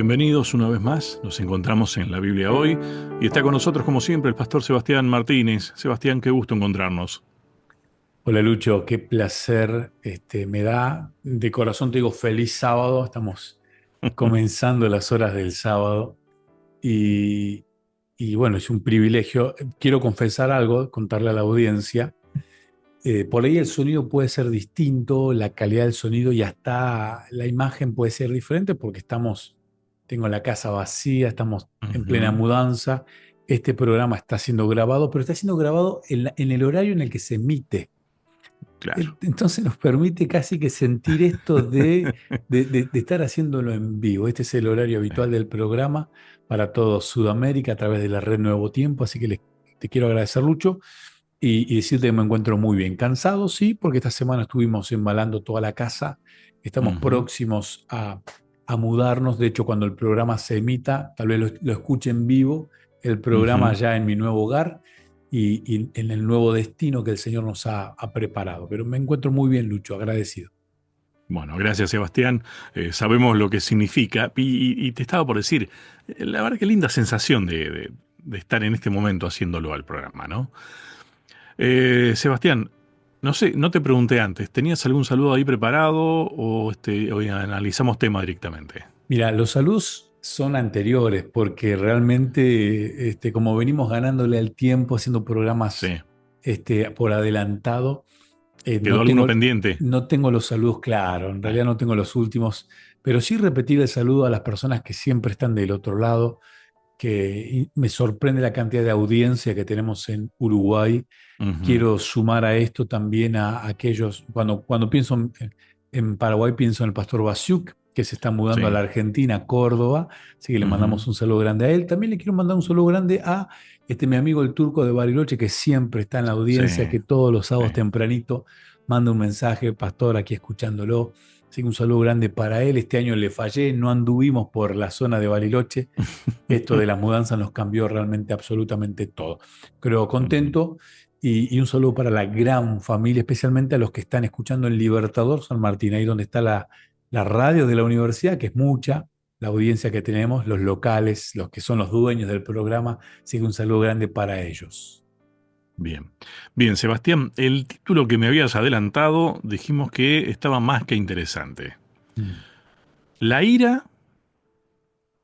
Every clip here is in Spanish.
Bienvenidos una vez más, nos encontramos en la Biblia hoy y está con nosotros como siempre el pastor Sebastián Martínez. Sebastián, qué gusto encontrarnos. Hola Lucho, qué placer me da. De corazón te digo feliz sábado. Estamos comenzando las horas del sábado y, y bueno, es un privilegio. Quiero confesar algo, contarle a la audiencia. Por ahí el sonido puede ser distinto, la calidad del sonido y hasta la imagen puede ser diferente porque tengo la casa vacía, estamos en plena Ujú, mudanza. Este programa está siendo grabado, pero está siendo grabado en el horario en el que se emite. claro. Entonces nos permite casi que sentir esto de estar haciéndolo en vivo. Este es el horario habitual del programa para todo Sudamérica a través de la red Nuevo Tiempo, así que te quiero agradecer, Lucho, y decirte que me encuentro muy bien. Cansado, sí, porque esta semana estuvimos embalando toda la casa, estamos Ujú, próximos a mudarnos. De hecho, cuando el programa se emita, tal vez lo escuche en vivo, el programa ujú. ya en mi nuevo hogar y en el nuevo destino que el Señor nos ha preparado. Pero me encuentro muy bien, Lucho, agradecido. Bueno, gracias Sebastián. Sabemos lo que significa y te estaba por decir, la verdad que linda sensación de estar en este momento haciéndolo al programa, ¿no? Sebastián, no sé, no te pregunté antes, ¿tenías algún saludo ahí preparado o hoy analizamos tema directamente? Mira, los saludos son anteriores porque realmente, como venimos ganándole al tiempo haciendo programas Sí. por adelantado, ¿Quedó no alguno tengo, pendiente? no tengo los saludos claros, en realidad no tengo los últimos, pero sí repetir el saludo a las personas que siempre están del otro lado, que me sorprende la cantidad de audiencia que tenemos en Uruguay. Ujú, Quiero sumar a esto también a aquellos, cuando pienso en Paraguay, pienso en el pastor Basiuk, que se está mudando a sí. la Argentina, a Córdoba, así que le Ujú, mandamos un saludo grande a él. También le quiero mandar un saludo grande a mi amigo el turco de Bariloche, que siempre está en la sí, audiencia, que todos los sí. sábados tempranito manda un mensaje, pastor, aquí escuchándolo. Así que un saludo grande para él. Este año le fallé, no anduvimos por la zona de Bariloche. Esto de las mudanzas nos cambió realmente absolutamente todo. Creo Ujú. contento y un saludo para la gran familia, especialmente a los que están escuchando en Libertador San Martín, ahí donde está la radio de la universidad, que es mucha, la audiencia que tenemos, los locales, los que son los dueños del programa. Así que un saludo grande para ellos. Bien. Bien, Sebastián, el título que me habías adelantado dijimos que estaba más que interesante. Mm. La ira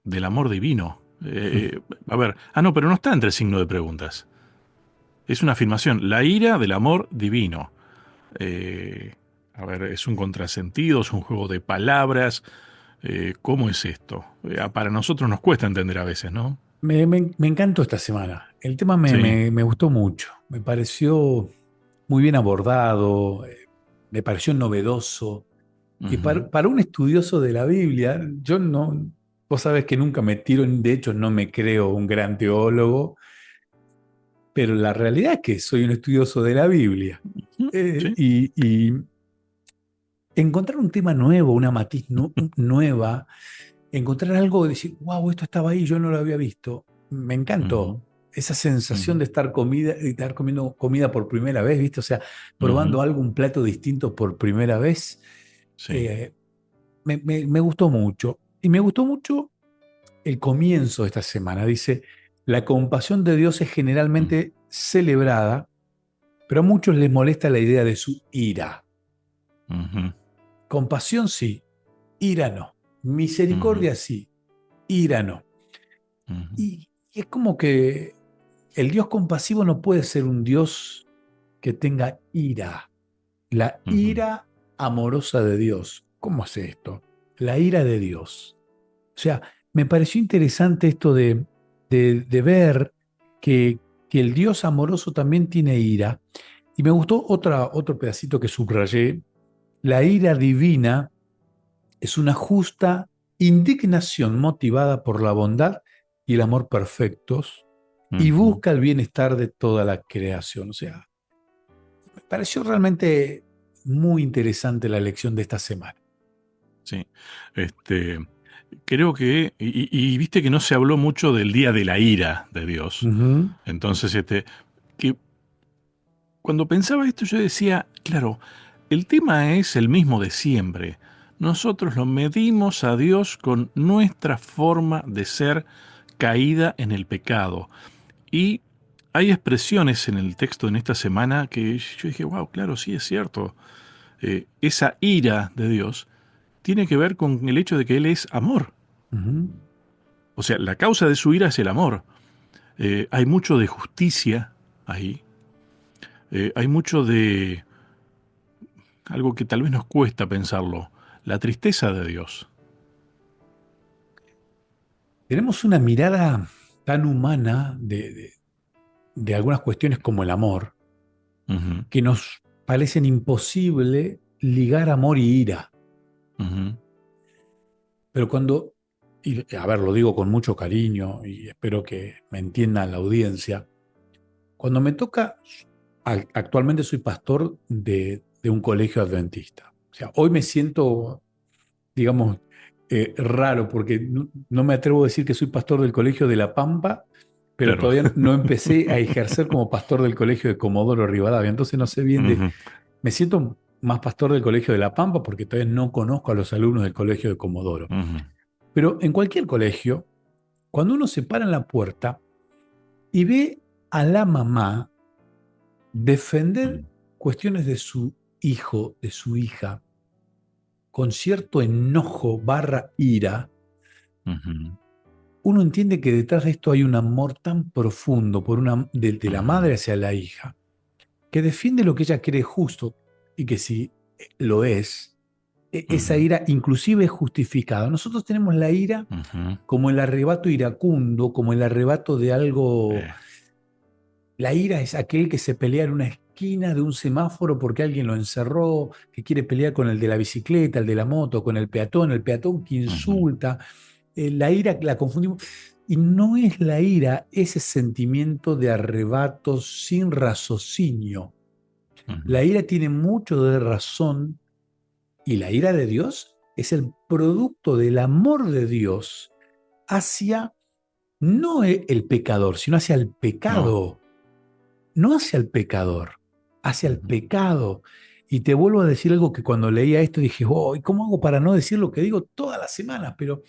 del amor divino. A ver, no, pero no está entre signo de preguntas. Es una afirmación. La ira del amor divino. Eh, a ver, es un contrasentido, es un juego de palabras. ¿Cómo es esto? Para nosotros nos cuesta entender a veces, ¿no? Me encantó esta semana. El tema Sí. me gustó mucho. Me pareció muy bien abordado, me pareció novedoso. Y Ujú, para un estudioso de la Biblia, yo no, vos sabés que nunca me tiro, de hecho no me creo un gran teólogo, pero la realidad es que soy un estudioso de la Biblia. ujú, sí. Y encontrar un tema nuevo, una matiz nueva, encontrar algo de decir, wow, esto estaba ahí, yo no lo había visto, me Ujú, encantó. Esa sensación ujú, de estar comiendo comida por primera vez, ¿viste? O sea, ujú, probando algo, un plato distinto por primera vez, sí. eh, me gustó mucho. Y me gustó mucho el comienzo de esta semana. Dice, la compasión de Dios es Mm, generalmente celebrada, pero a muchos les molesta la idea de su ira. ujú, Compasión sí, ira no. ujú, Misericordia sí, ira no. ujú, Y es como que el Dios compasivo no puede ser un Dios que tenga ira. La ujú, ira amorosa de Dios. ¿Cómo es esto? La ira de Dios. O sea, me pareció interesante esto de ver que, que el Dios amoroso también tiene ira. Y me gustó otro pedacito que subrayé. La ira divina es una justa indignación motivada por la bondad y el amor perfectos y ujú. busca el bienestar de toda la creación. O sea, me pareció realmente muy interesante la lección de esta semana. Sí. Este, creo que, y viste que no se habló mucho del día de la ira de Dios. Ujú. Entonces, que cuando pensaba esto yo decía, claro, el tema es el mismo de siempre, nosotros lo medimos a Dios con nuestra forma de ser caída en el pecado. Y hay expresiones en el texto en esta semana que yo dije, wow, claro, sí es cierto. Esa ira de Dios tiene que ver con el hecho de que Él es amor. Ujú. O sea, la causa de su ira es el amor. Hay mucho de justicia ahí. Hay mucho de algo que tal vez nos cuesta pensarlo, la tristeza de Dios. Tenemos una mirada tan humana de algunas cuestiones como el amor, Ujú, que nos parecen imposible ligar amor y ira. ujú, Pero cuando, y a ver, lo digo con mucho cariño y espero que me entienda la audiencia, cuando me toca, actualmente soy pastor de un colegio adventista. O sea, hoy me siento, digamos, raro porque no me atrevo a decir que soy pastor del colegio de La Pampa, pero claro. todavía no empecé a ejercer como pastor del colegio de Comodoro Rivadavia. Entonces no sé bien Ujú, me siento más pastor del colegio de La Pampa porque todavía no conozco a los alumnos del colegio de Comodoro. ujú, Pero en cualquier colegio, cuando uno se para en la puerta y ve a la mamá defender cuestiones de su hijo, de su hija, con cierto enojo barra ira, ujú, uno entiende que detrás de esto hay un amor tan profundo de la ujú, madre hacia la hija, que defiende lo que ella cree justo y que si lo es, esa ujú, ira inclusive es justificada. Nosotros tenemos la ira ujú. como el arrebato iracundo, como el arrebato de algo. Eh, La ira es aquel que se pelea en una esquina de un semáforo porque alguien lo encerró, que quiere pelear con el de la bicicleta, el de la moto, con el peatón que ujú, insulta. La ira la confundimos. Y no es la ira ese sentimiento de arrebato sin raciocinio. ujú, La ira tiene mucho de razón y la ira de Dios es el producto del amor de Dios hacia no el pecador, sino hacia el no. pecado. No hacia el pecador, hacia el Ujú, pecado. Y te vuelvo a decir algo que cuando leía esto dije, oh, ¿y cómo hago para no decir lo que digo todas las semanas? Pero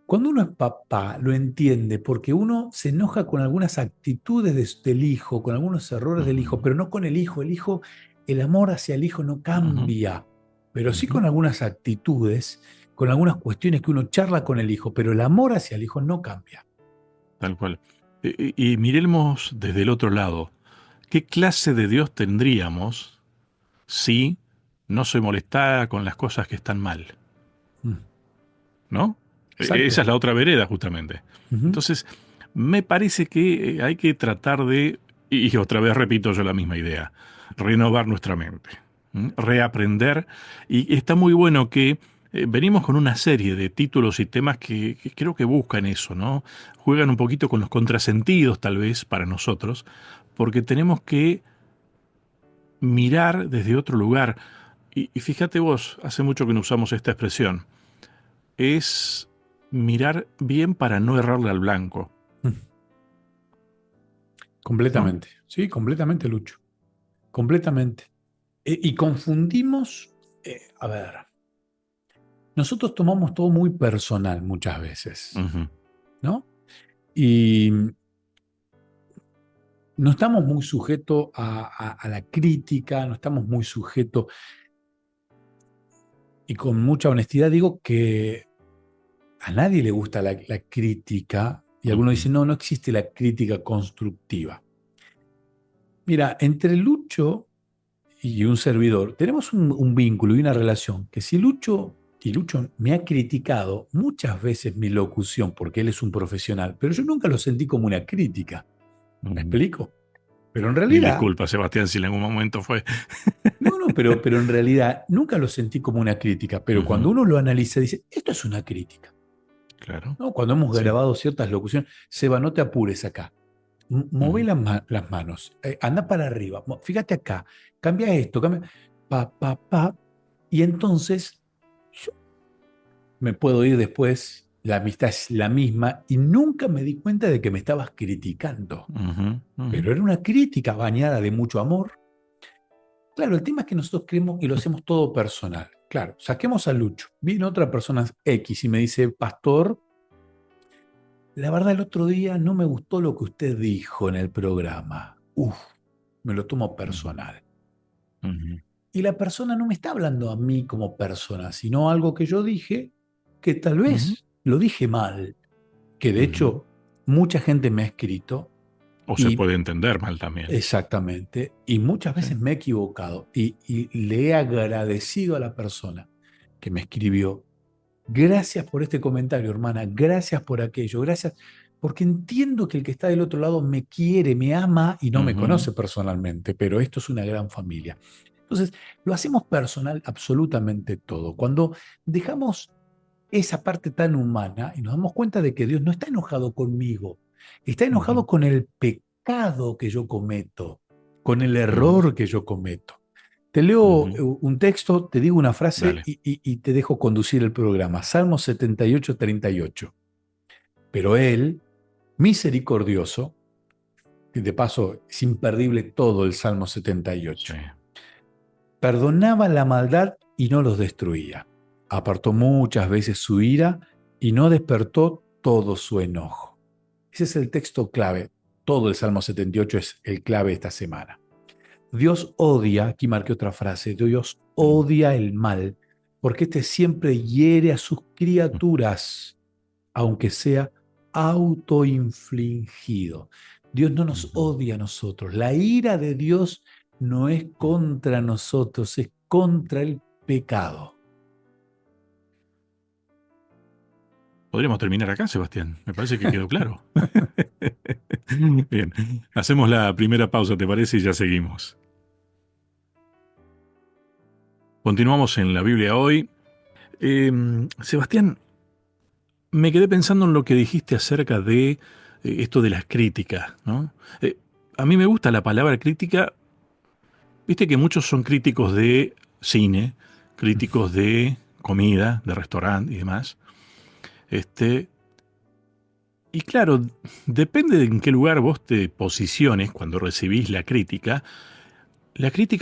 cuando uno es papá, lo entiende, porque uno se enoja con algunas actitudes del hijo, con algunos errores del hijo, ujú, pero no con el hijo. El hijo, el amor hacia el hijo no ujú, cambia, pero sí ujú. con algunas actitudes, con algunas cuestiones que uno charla con el hijo, pero el amor hacia el hijo no cambia. Tal cual. Y miremos desde el otro lado. ¿Qué clase de Dios tendríamos si no se molestara con las cosas que están mal? Mm, ¿No? Esa exacto. es la otra vereda, justamente. Ujú. Entonces, me parece que hay que tratar de, y otra vez repito yo la misma idea, renovar nuestra mente, reaprender. Y está muy bueno que venimos con una serie de títulos y temas que creo que buscan eso, ¿no? Juegan un poquito con los contrasentidos, tal vez, para nosotros, porque tenemos que mirar desde otro lugar. Y fíjate vos, hace mucho que no usamos esta expresión, es mirar bien para no errarle al blanco, Mm. ¿no? Completamente, sí, completamente, Lucho, completamente. Y confundimos, a ver, nosotros tomamos todo muy personal muchas veces, Ujú, ¿no? Y no estamos muy sujetos a la crítica, no estamos muy sujetos, y con mucha honestidad digo que a nadie le gusta la crítica, y algunos ujú, dicen, no, no existe la crítica constructiva. Mira, entre Lucho y un servidor, tenemos un vínculo y una relación que si Lucho me ha criticado muchas veces mi locución porque él es un profesional, pero yo nunca lo sentí como una crítica. ¿Me ujú. explico? Pero en Mil realidad, disculpas, Sebastián, si en algún momento fue. no, pero en realidad nunca lo sentí como una crítica. Pero cuando Ujú, uno lo analiza, dice, esto es una crítica. claro, ¿No? Cuando hemos sí. grabado ciertas locuciones, Seba, no te apures acá. Mové Ujú, las manos, anda para arriba, fíjate acá, cambia esto, cambia, pa, y entonces yo me puedo ir después, la amistad es la misma, y nunca me di cuenta de que me estabas criticando, ujú, ujú, pero era una crítica bañada de mucho amor. Claro, el tema es que nosotros creemos y lo hacemos todo personal. claro, saquemos a Lucho. Viene otra persona X y me dice, pastor, la verdad el otro día no me gustó lo que usted dijo en el programa. Uf, me lo tomo Ujú, personal. ujú, Y la persona no me está hablando a mí como persona, sino algo que yo dije que tal ujú, vez lo dije mal, que de ujú. hecho mucha gente me ha escrito O se y puede entender mal también. exactamente, y muchas Sí. veces me he equivocado y le he agradecido a la persona que me escribió, gracias por este comentario, hermana, gracias por aquello, gracias, porque entiendo que el que está del otro lado me quiere, me ama y no me Ujú, conoce personalmente, pero esto es una gran familia. Entonces, lo hacemos personal absolutamente todo. Cuando dejamos esa parte tan humana y nos damos cuenta de que Dios no está enojado conmigo, está enojado ujú, con el pecado que yo cometo, con el ujú, error que yo cometo. Te leo ujú. un texto, te digo una frase Dale. y te dejo conducir el programa. Salmo 78:38. Pero Él, misericordioso, y de paso es imperdible todo el Salmo Sí. 78, perdonaba la maldad y no los destruía. Apartó muchas veces su ira y no despertó todo su enojo. Ese es el texto clave. Todo el Salmo 78 es el clave esta semana. Dios odia, aquí marqué otra frase, Dios Mm, odia el mal, porque éste siempre hiere a sus mm, criaturas, aunque sea autoinfligido. Dios no nos ujú, odia a nosotros. La ira de Dios no es mm. contra nosotros, es contra el pecado. Podríamos terminar acá, Sebastián. Me parece que quedó claro. Bien, hacemos la primera pausa, ¿te parece? Y ya seguimos. Continuamos en la Biblia hoy. Sebastián, me quedé pensando en lo que dijiste acerca de esto de las críticas, ¿no? Eh, a mí me gusta la palabra crítica. Viste que muchos son críticos de cine, críticos de comida, de restaurante y demás. Este, y claro, depende de en qué lugar vos te posiciones cuando recibís la crítica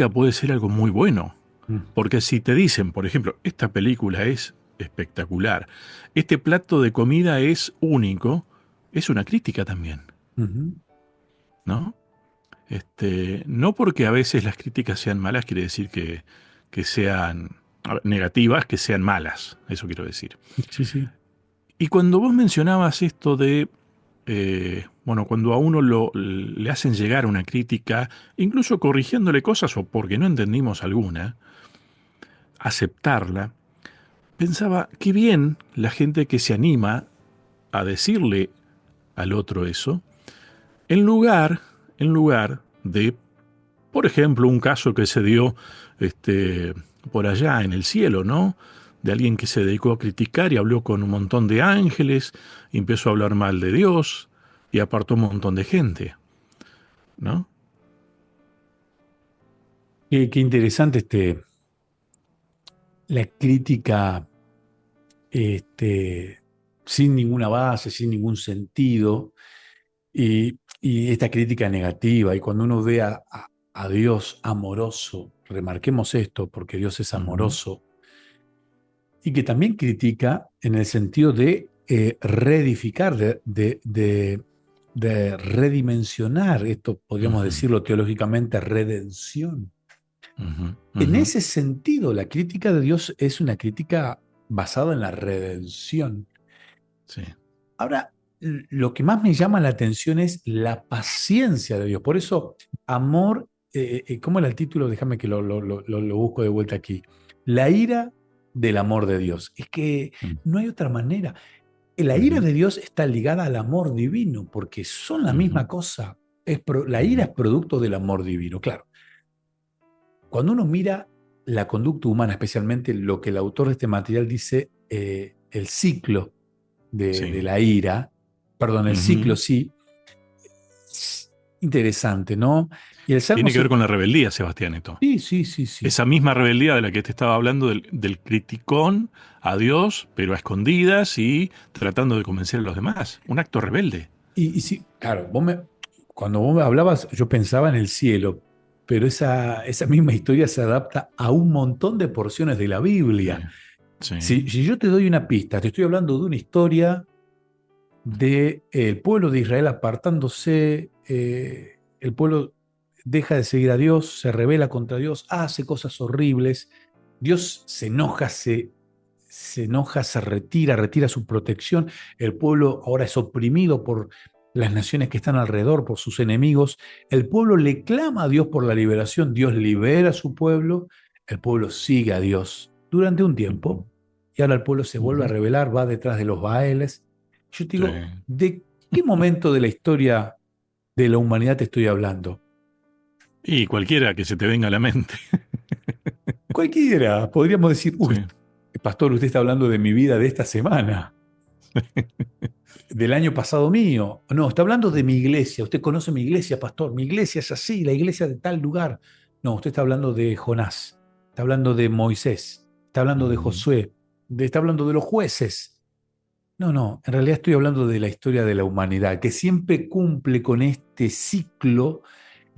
puede ser algo muy bueno. Mm. Porque si te dicen, por ejemplo, esta película es espectacular, este plato de comida es único, es una crítica también, Ujú. ¿no? No porque a veces las críticas sean malas, quiere decir que sean a ver, negativas, que sean malas, eso quiero decir. Sí, sí. Y cuando vos mencionabas esto de, bueno, cuando a uno le hacen llegar una crítica, incluso corrigiéndole cosas o porque no entendimos alguna, aceptarla, pensaba, qué bien la gente que se anima a decirle al otro eso, en lugar, en lugar de, por ejemplo, un caso que se dio este, por allá en el cielo, ¿no? De alguien que se dedicó a criticar y habló con un montón de ángeles, y empezó a hablar mal de Dios y apartó un montón de gente, ¿no? Qué interesante la crítica sin ninguna base, sin ningún sentido, y esta crítica negativa. Y cuando uno ve a Dios amoroso, remarquemos esto, porque Dios es Ujú, amoroso, y que también critica en el sentido de reedificar, de redimensionar, esto podríamos ujú, decirlo teológicamente, redención. ujú, En ujú, ese sentido, la crítica de Dios es una crítica basada en la redención. sí. Ahora, lo que más me llama la atención es la paciencia de Dios. Por eso, amor, ¿cómo era el título? Déjame que lo busco de vuelta aquí. La ira del amor de Dios. Es que Mm, no hay otra manera. La ira ujú, de Dios está ligada al amor divino, porque son la ujú, misma cosa. La ira ujú, es producto del amor divino. Claro, cuando uno mira la conducta humana, especialmente lo que el autor de este material dice, el ciclo de sí. la ira, perdón, el ciclo Ujú. sí, es interesante, ¿no? Y el Salmo Tiene que ver se... con la rebeldía, Sebastián, esto. Sí, sí, sí, sí. Esa misma rebeldía de la que te estaba hablando, del criticón a Dios, pero a escondidas y tratando de convencer a los demás. Un acto rebelde. Y sí, claro, cuando vos me hablabas, yo pensaba en el cielo, pero esa misma historia se adapta a un montón de porciones de la Sí, Biblia. Si, sí. si yo te doy una pista, te estoy hablando de una historia del pueblo de Israel apartándose, el pueblo deja de seguir a Dios, se rebela contra Dios, hace cosas horribles, Dios se enoja, se retira su protección, el pueblo ahora es oprimido por las naciones que están alrededor, por sus enemigos, el pueblo le clama a Dios por la liberación, Dios libera a su pueblo, el pueblo sigue a Dios durante un Ujú, tiempo, y ahora el pueblo se vuelve a ujú, rebelar, va detrás de los Baales. Yo te sí. digo, ¿de qué momento de la historia de la humanidad te estoy hablando? Y cualquiera que se te venga a la mente. Cualquiera, podríamos decir, Sí. uy, pastor, usted está hablando de mi vida de esta semana, del año pasado mío. No, está hablando de mi iglesia. Usted conoce mi iglesia, pastor. Mi iglesia es así, la iglesia de tal lugar. No, usted está hablando de Jonás, está hablando de Moisés, está hablando de Ujú, Josué, está hablando de los jueces. No, no, en realidad estoy hablando de la historia de la humanidad, que siempre cumple con este ciclo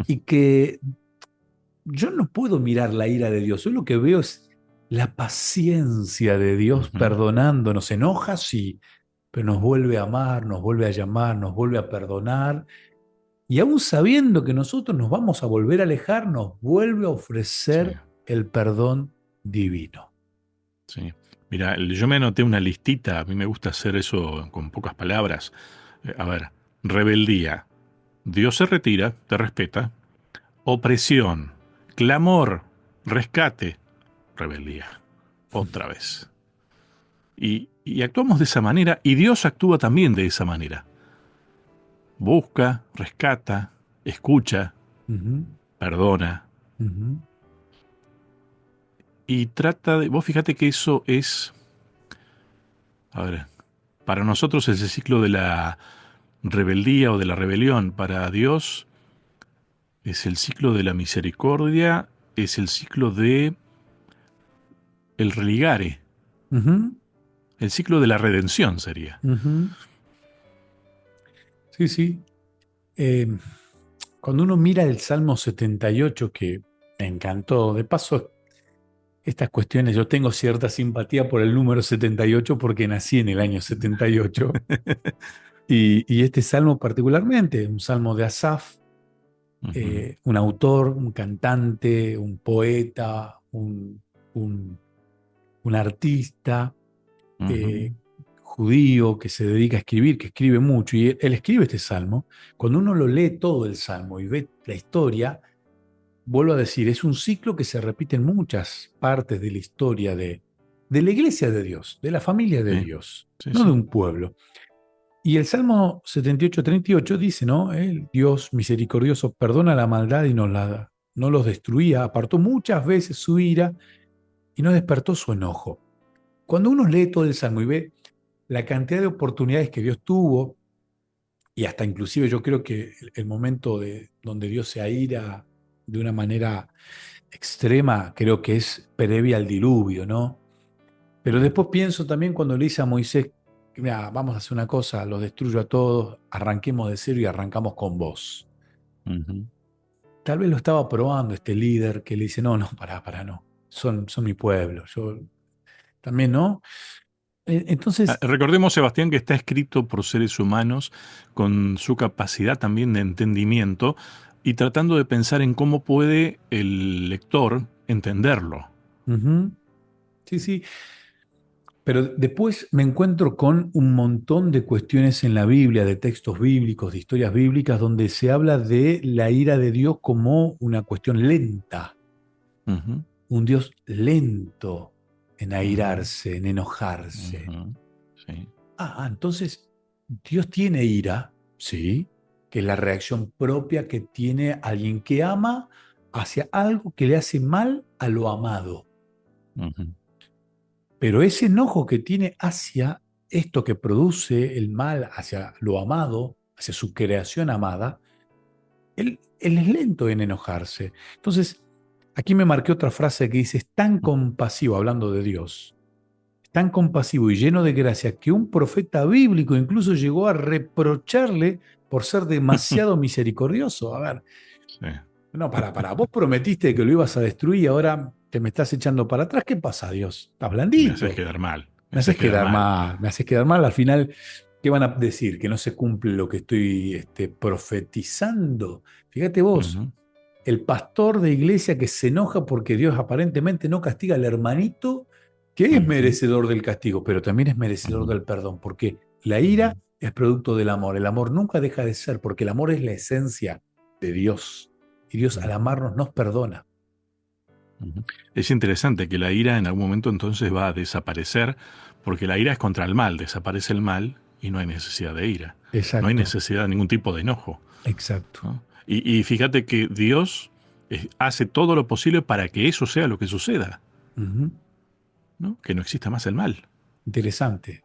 y que yo no puedo mirar la ira de Dios. Yo lo que veo es la paciencia de Dios ujú, perdonándonos. Se enoja, sí, pero nos vuelve a amar, nos vuelve a llamar, nos vuelve a perdonar. Y aún sabiendo que nosotros nos vamos a volver a alejar, nos vuelve a sí, ofrecer el perdón divino. sí. Mira, yo me anoté una listita, a mí me gusta hacer eso con pocas palabras. A ver, rebeldía. Dios se retira, te respeta. Opresión, clamor, rescate, rebeldía. Otra vez. Y actuamos de esa manera y Dios actúa también de esa manera. Busca, rescata, escucha, Ujú, perdona ujú, y trata de... Vos fíjate que eso es... A ver, para nosotros es el ciclo de la rebeldía o de la rebelión. Para Dios es el ciclo de la misericordia, es el ciclo de el religare, ujú, el ciclo de la redención sería. ujú. Sí, sí. Eh, Cuando uno mira el Salmo 78, que me encantó, de paso, estas cuestiones, yo tengo cierta simpatía por el número 78 porque nací en el año 78, y este salmo particularmente, un salmo de Asaf, Ujú, un autor, un cantante, un poeta, un- un artista ujú, eh, judío que se dedica a escribir, que escribe mucho, y él escribe este salmo. Cuando uno lo lee todo el salmo y ve la historia, vuelvo a decir, es un ciclo que se repite en muchas partes de la historia de la iglesia de Dios, de la familia de sí, Dios, sí, no de sí. un pueblo. Y el Salmo 78-38 dice, ¿no? El Dios misericordioso perdona la maldad y no los destruía, apartó muchas veces su ira y no despertó su enojo. Cuando uno lee todo el Salmo y ve la cantidad de oportunidades que Dios tuvo, y hasta inclusive yo creo que el momento donde Dios se aira de una manera extrema, creo que es previa al diluvio, ¿no? Pero después pienso también cuando le dice a Moisés, mira, vamos a hacer una cosa, los destruyo a todos, arranquemos de cero y arrancamos con vos. Ujú. Tal vez lo estaba probando este líder que le dice, no, no, pará, no, son mi pueblo, yo también, ¿no? Entonces, Recordemos, Sebastián, que está escrito por seres humanos con su capacidad también de entendimiento y tratando de pensar en cómo puede el lector entenderlo. ujú, sí, sí, pero después me encuentro con un montón de cuestiones en la Biblia, de textos bíblicos, de historias bíblicas, donde se habla de la ira de Dios como una cuestión lenta, Ujú, un Dios lento en ujú, airarse, en enojarse. ujú, sí, Entonces Dios tiene ira, sí, que es la reacción propia que tiene alguien que ama hacia algo que le hace mal a lo amado. ujú, Pero ese enojo que tiene hacia esto que produce el mal, hacia lo amado, hacia su creación amada, él es lento en enojarse. Entonces, aquí me marqué otra frase que dice, es tan compasivo, hablando de Dios, es tan compasivo y lleno de gracia que un profeta bíblico incluso llegó a reprocharle por ser demasiado misericordioso. A ver, sí, No, para. Vos prometiste que lo ibas a destruir y ahora te me estás echando para atrás. ¿Qué pasa, Dios? Estás Me haces blandito. quedar mal, me Me haces haces quedar quedar mal. mal, me haces quedar mal. Al final, ¿qué van a decir? ¿Que no se cumple lo que estoy profetizando? Fíjate vos, Ujú, el pastor de iglesia que se enoja porque Dios aparentemente no castiga al hermanito que es ujú, merecedor del castigo, pero también es merecedor ujú, del perdón, porque la ira es producto del amor. El amor nunca deja de ser, porque el amor es la esencia de Dios. Y Dios al ujú, amarnos nos perdona. ujú. Es interesante que la ira en algún momento entonces va a desaparecer, porque la ira es contra el mal, desaparece el mal y no hay necesidad de ira, no hay Exacto, necesidad de ningún tipo de enojo, exacto. ¿no? Y fíjate que Dios hace todo lo posible para que eso sea lo que suceda, Ujú. ¿no? Que no exista más el mal. Interesante,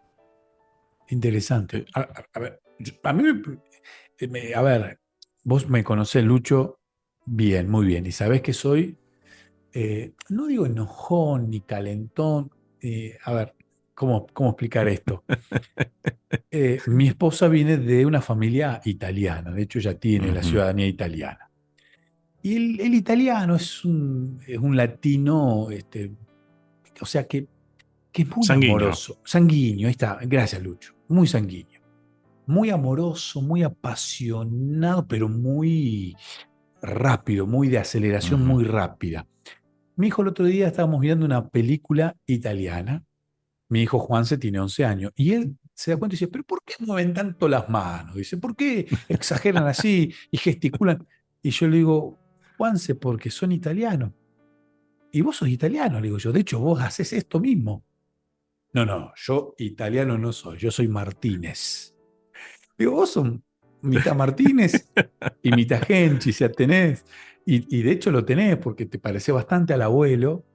interesante. Eh, A ver, a mí a ver, vos me conocés, Lucho, bien, muy bien, y sabés que soy, no digo enojón ni calentón, a ver, ¿cómo explicar esto? Mi esposa viene de una familia italiana, de hecho ya tiene la ujú, ciudadanía italiana. Y el italiano es un latino, o sea, que es muy sanguíneo. amoroso, sanguíneo, ahí está, gracias Lucho, muy sanguíneo, muy amoroso, muy apasionado, pero muy rápido, muy de aceleración Ujú, muy rápida. Mi hijo el otro día estábamos viendo una película italiana. Mi hijo Juanse tiene 11 años y él se da cuenta y dice, pero ¿por qué mueven tanto las manos? Dice, ¿por qué exageran así y gesticulan? Y yo le digo, Juanse, porque son italianos. Y vos sos italiano, le digo yo. De hecho, vos haces esto mismo. No, no, yo italiano no soy, yo soy Martínez. Digo, vos sos mitad Martínez y mitad Genchi, ya tenés. Y de hecho lo tenés porque te parece bastante al abuelo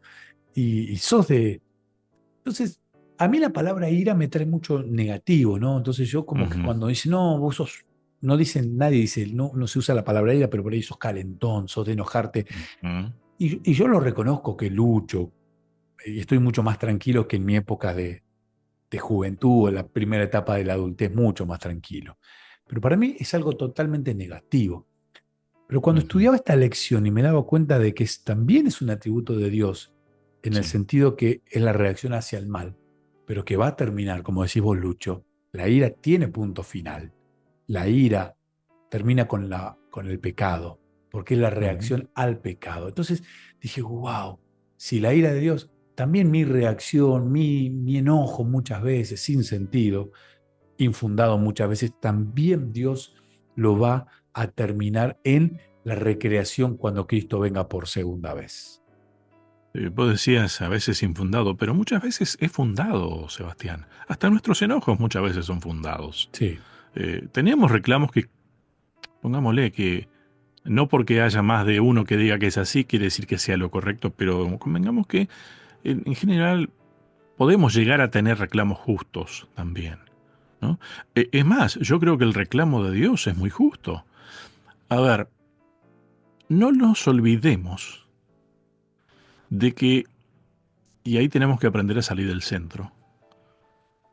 y sos de... Entonces, a mí la palabra ira me trae mucho negativo, ¿no? Entonces yo como que ujú, cuando dice, no, vos sos... No dicen, nadie dice, no, no se usa la palabra ira, pero por ahí sos calentón, sos de enojarte. ujú, Y yo lo reconozco que lucho y estoy mucho más tranquilo que en mi época de juventud, en la primera etapa de la adultez, mucho más tranquilo. Pero para mí es algo totalmente negativo. Pero cuando ujú. estudiaba esta lección y me daba cuenta de que también es un atributo de Dios, en el Sí. sentido que es la reacción hacia el mal, pero que va a terminar, como decís vos, Lucho, la ira tiene punto final. La ira termina con el pecado, porque es la Ujú, reacción al pecado. Entonces dije, wow, si la ira de Dios, también mi reacción, mi enojo muchas veces, sin sentido, infundado muchas veces, también Dios lo va a terminar en la recreación cuando Cristo venga por segunda vez. Vos decías a veces infundado, pero muchas veces es fundado, Sebastián. Hasta nuestros enojos muchas veces son fundados. Sí. Teníamos reclamos que, pongámosle, que no porque haya más de uno que diga que es así, quiere decir que sea lo correcto, pero convengamos que en general podemos llegar a tener reclamos justos también, ¿no? Es más, yo creo que el reclamo de Dios es muy justo. A ver, no nos olvidemos de que, y ahí tenemos que aprender a salir del centro,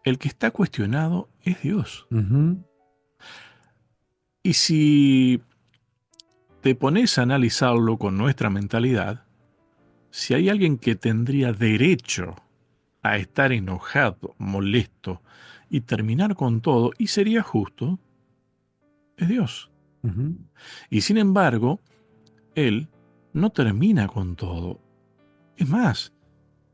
el que está cuestionado es Dios. Ujú, Y si te pones a analizarlo con nuestra mentalidad, si hay alguien que tendría derecho a estar enojado, molesto y terminar con todo, y sería justo, es Dios. ujú, Y sin embargo, Él no termina con todo. Es más,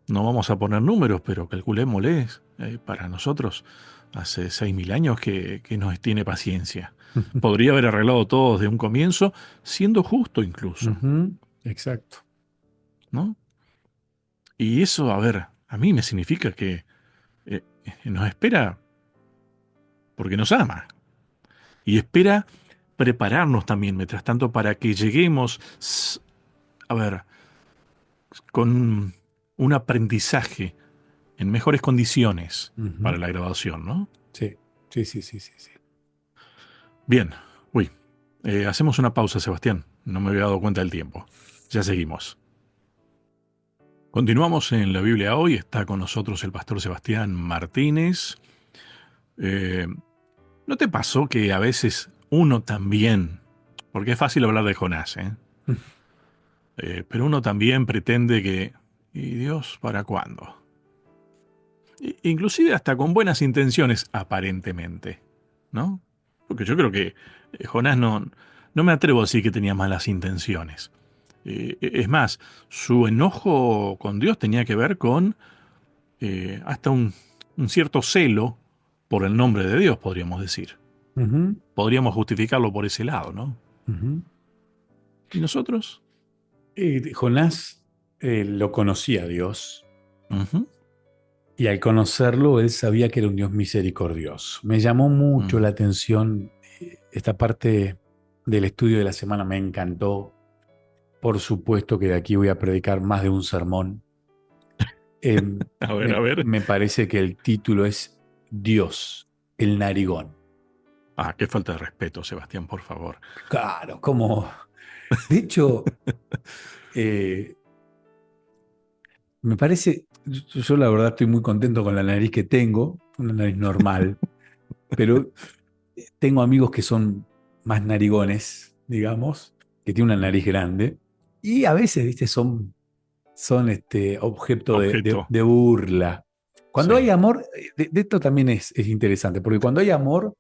no vamos a poner números, pero calculémosles, para nosotros, hace 6.000 años que nos tiene paciencia. Podría haber arreglado todo desde un comienzo, siendo justo incluso, ujú, exacto. ¿no? Y eso, a ver, a mí me significa que nos espera porque nos ama. Y espera prepararnos también, mientras tanto, para que lleguemos, a ver, con un aprendizaje en mejores condiciones Ujú, para la graduación, ¿no? sí, sí, sí, sí, sí, sí. Bien, uy, hacemos una pausa, Sebastián. No me había dado cuenta del tiempo. Ya seguimos. Continuamos en la Biblia hoy. Está con nosotros el pastor Sebastián Martínez. Eh, ¿No te pasó que a veces uno también, porque es fácil hablar de Jonás, ¿eh? Pero uno también pretende que, ¿y Dios para cuándo? Inclusive hasta con buenas intenciones, aparentemente, ¿no? Porque yo creo que Jonás no me atrevo a decir que tenía malas intenciones. Es más, su enojo con Dios tenía que ver con hasta un cierto celo por el nombre de Dios, podríamos decir. Ujú, Podríamos justificarlo por ese lado, ¿no? ujú. ¿Y nosotros? Jonás lo conocía a Dios Ujú, y al conocerlo él sabía que era un Dios misericordioso. Me llamó mucho ujú. la atención esta parte del estudio de la semana, me encantó. Por supuesto que de aquí voy a predicar más de un sermón. Eh, A ver, me, a ver. me parece que el título es Dios, el narigón. Ah, qué falta de respeto, Sebastián, por favor. Claro, como... De hecho, eh, me parece, yo la verdad estoy muy contento con la nariz que tengo, una nariz normal, pero tengo amigos que son más narigones, digamos, que tienen una nariz grande, y a veces, viste, son objeto Objeto. de burla. Cuando hay Sí. amor, de esto también es interesante, porque cuando hay amor,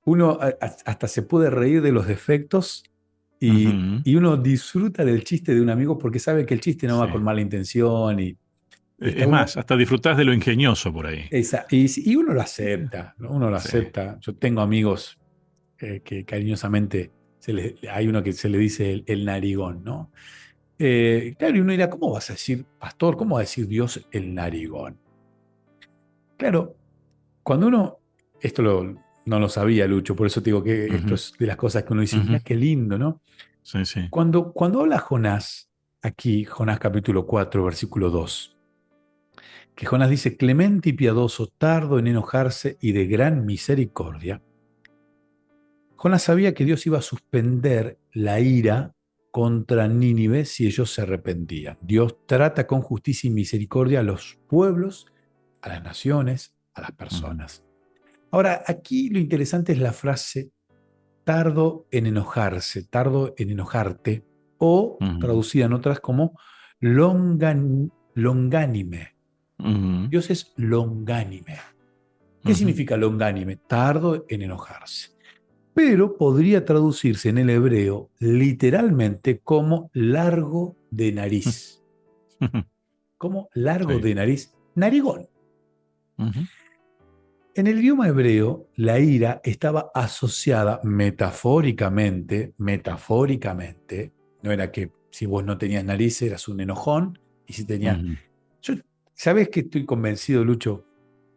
uno hasta se puede reír de los defectos Ujú, y uno disfruta del chiste de un amigo porque sabe que el chiste no sí. va con mala intención y está Es más, uno, hasta disfrutás de lo ingenioso por ahí. y uno lo acepta, ¿no? Uno lo Sí. acepta. Yo tengo amigos que cariñosamente hay uno que se le dice el narigón, ¿no? Claro, y uno dirá, ¿cómo vas a decir, pastor? ¿Cómo va a decir Dios el narigón? Claro, cuando uno, no lo sabía, Lucho, por eso te digo que esto Ujú, es de las cosas que uno dice, ujú. mira qué lindo, ¿no? Sí, sí. Cuando habla Jonás, aquí, Jonás capítulo 4 versículo 2 que Jonás dice, clemente y piadoso, tardo en enojarse y de gran misericordia, Jonás sabía que Dios iba a suspender la ira contra Nínive si ellos se arrepentían. Dios trata con justicia y misericordia a los pueblos, a las naciones, a las Ujú, personas. Ahora, aquí lo interesante es la frase tardo en enojarse, tardo en enojarte, o ujú, traducida en otras como longánime. ujú, Dios es longánime. ¿Qué ujú. significa longánime? Tardo en enojarse. Pero podría traducirse en el hebreo literalmente como largo de nariz. Como largo Sí. de nariz, narigón. Ujú, En el idioma hebreo, la ira estaba asociada metafóricamente, no era que si vos no tenías nariz eras un enojón, y si tenías... ujú, Yo, ¿sabés que estoy convencido, Lucho?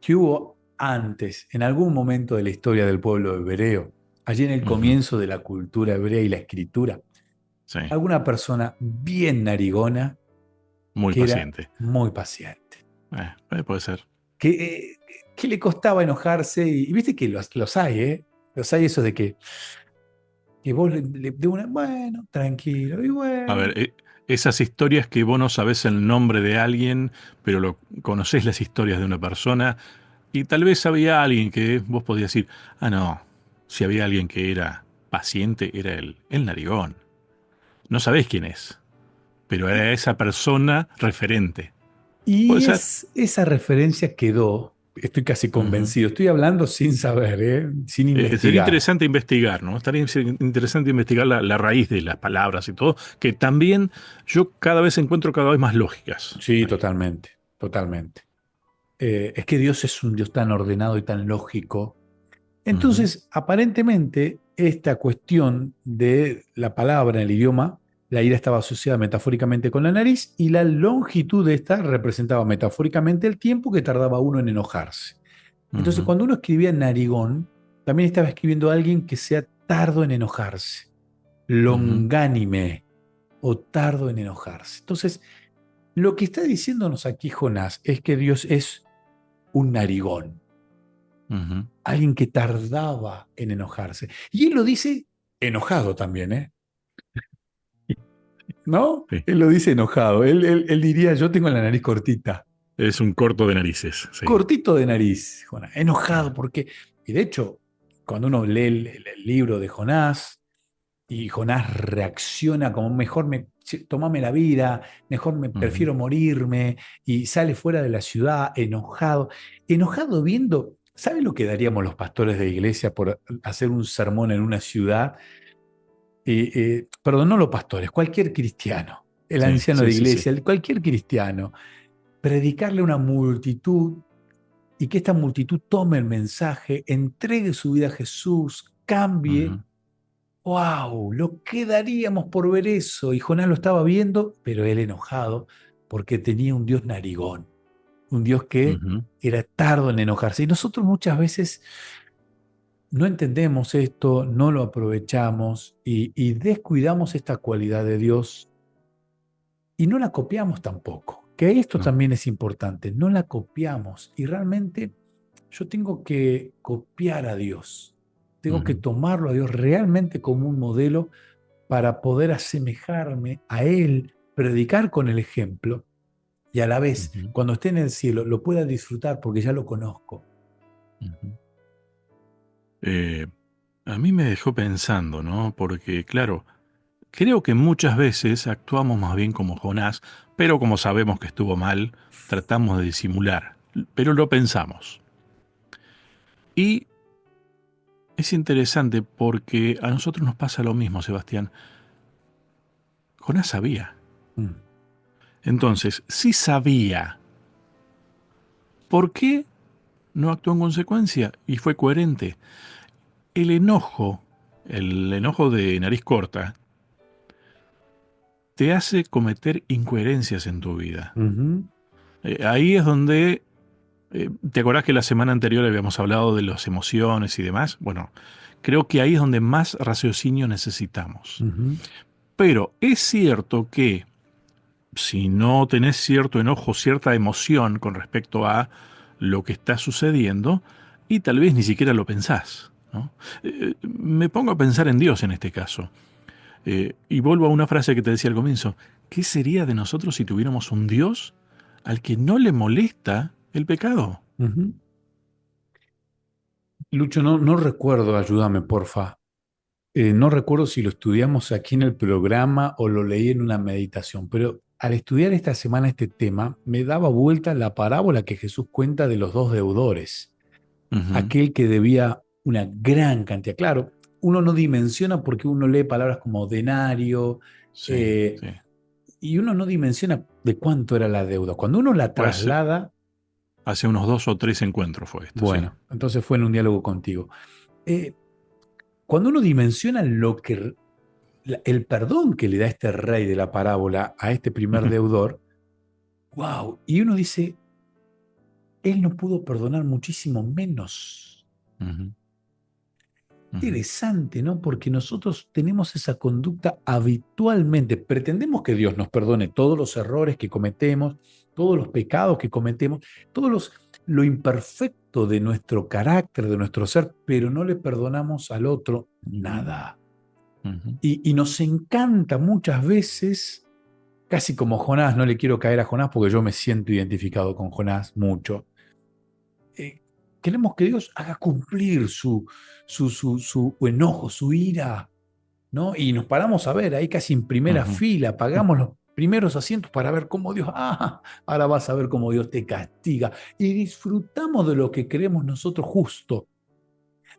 Que hubo antes, en algún momento de la historia del pueblo hebreo, allí en el ujú. comienzo de la cultura hebrea y la escritura, Sí. alguna persona bien narigona Muy que era paciente. muy paciente, Puede ser. que, que le costaba enojarse y viste que los hay, ¿eh? Los hay esos de que vos de una, bueno, tranquilo, y A bueno. ver, esas historias que vos no sabés el nombre de alguien, pero conocés las historias de una persona, y tal vez había alguien que vos podías decir, ah, no, si había alguien que era paciente, era el narigón. No sabés quién es, pero era esa persona referente. ¿Puede Y ser? esa referencia quedó, estoy casi Ujú. convencido, estoy hablando sin saber, ¿eh? Sin Sería investigar. interesante investigar, ¿no? Estaría interesante investigar la raíz de las palabras y todo, que también yo cada vez encuentro cada vez más lógicas Sí, ahí. totalmente, totalmente. Es que Dios es un Dios tan ordenado y tan lógico. Ujú, Entonces, aparentemente, esta cuestión de la palabra en el idioma, la ira estaba asociada metafóricamente con la nariz y la longitud de esta representaba metafóricamente el tiempo que tardaba uno en enojarse. Entonces, ujú, cuando uno escribía narigón, también estaba escribiendo a alguien que sea tardo en enojarse, ujú, longánime o tardo en enojarse. Entonces, lo que está diciéndonos aquí Jonás es que Dios es un narigón, ujú. alguien que tardaba en enojarse. Y él lo dice enojado también, ¿eh? ¿No? Sí. Él lo dice enojado. Él diría, yo tengo la nariz cortita. Es un corto de narices, sí. Cortito de nariz, Jonás. Enojado Ah, porque... Y de hecho, cuando uno lee el libro de Jonás, Y Jonás reacciona como mejor tomame la vida, mejor me Ujú, prefiero morirme, y sale fuera de la ciudad enojado, enojado viendo, ¿sabe lo que daríamos los pastores de iglesia por hacer un sermón en una ciudad? Perdón, no los pastores, cualquier cristiano, el sí, anciano sí, de sí, sí. iglesia, cualquier cristiano, predicarle a una multitud y que esta multitud tome el mensaje, entregue su vida a Jesús, cambie. Ujú, ¡Wow! Lo que daríamos por ver eso. Y Jonás lo estaba viendo, pero él enojado, porque tenía un Dios narigón, un Dios que ujú, era tardo en enojarse. Y nosotros muchas veces no entendemos esto, no lo aprovechamos y descuidamos esta cualidad de Dios y no la copiamos tampoco. Que esto no, también es importante, no la copiamos. Y realmente yo tengo que copiar a Dios, tengo que ujú, tomarlo a Dios realmente como un modelo para poder asemejarme a Él, predicar con el ejemplo y a la vez, ujú, cuando esté en el cielo, lo pueda disfrutar porque ya lo conozco. ujú. Eh, a mí me dejó pensando, ¿no? Porque, claro, creo que muchas veces actuamos más bien como Jonás, pero como sabemos que estuvo mal, tratamos de disimular, pero lo pensamos. Y es interesante porque a nosotros nos pasa lo mismo, Sebastián. Jonás sabía. Mm, Entonces, si sabía, ¿por qué no actuó en consecuencia? Y fue coherente. El enojo, el enojo de nariz corta, te hace cometer incoherencias en tu vida. ujú, Ahí es donde, ¿te acordás que la semana anterior habíamos hablado de las emociones y demás? Bueno, creo que ahí es donde más raciocinio necesitamos. ujú, Pero es cierto que si no tenés cierto enojo, cierta emoción con respecto a lo que está sucediendo, y tal vez ni siquiera lo pensás, ¿no? Me pongo a pensar en Dios en este caso. Y vuelvo a una frase que te decía al comienzo. ¿Qué sería de nosotros si tuviéramos un Dios al que no le molesta el pecado? ujú. Lucho, no recuerdo, ayúdame, porfa. No recuerdo si lo estudiamos aquí en el programa o lo leí en una meditación, pero al estudiar esta semana este tema, me daba vuelta la parábola que Jesús cuenta de los dos deudores. Ujú. Aquel que debía una gran cantidad. Claro, uno no dimensiona porque uno lee palabras como denario, Sí, eh, sí. y uno no dimensiona de cuánto era la deuda. Cuando uno la Fue traslada, hace unos 2 o 3 encuentros fue esto, sí. bueno, entonces fue en un diálogo contigo. Eh, Cuando uno dimensiona el perdón que le da este rey de la parábola a este primer Ujú, deudor, wow, y uno dice, él no pudo perdonar muchísimo menos. ujú, ujú, Interesante, ¿no? Porque nosotros tenemos esa conducta habitualmente. Pretendemos que Dios nos perdone todos los errores que cometemos, todos los pecados que cometemos, lo imperfecto de nuestro carácter, de nuestro ser, pero no le perdonamos al otro nada. ujú, Y nos encanta muchas veces, casi como Jonás, no le quiero caer a Jonás porque yo me siento identificado con Jonás mucho. eh, Queremos que Dios haga cumplir su enojo, su ira, ¿no? Y nos paramos a ver ahí casi en primera ujú, fila, pagamos los primeros asientos para ver cómo Dios, ahora vas a ver cómo Dios te castiga. Y disfrutamos de lo que creemos nosotros justo.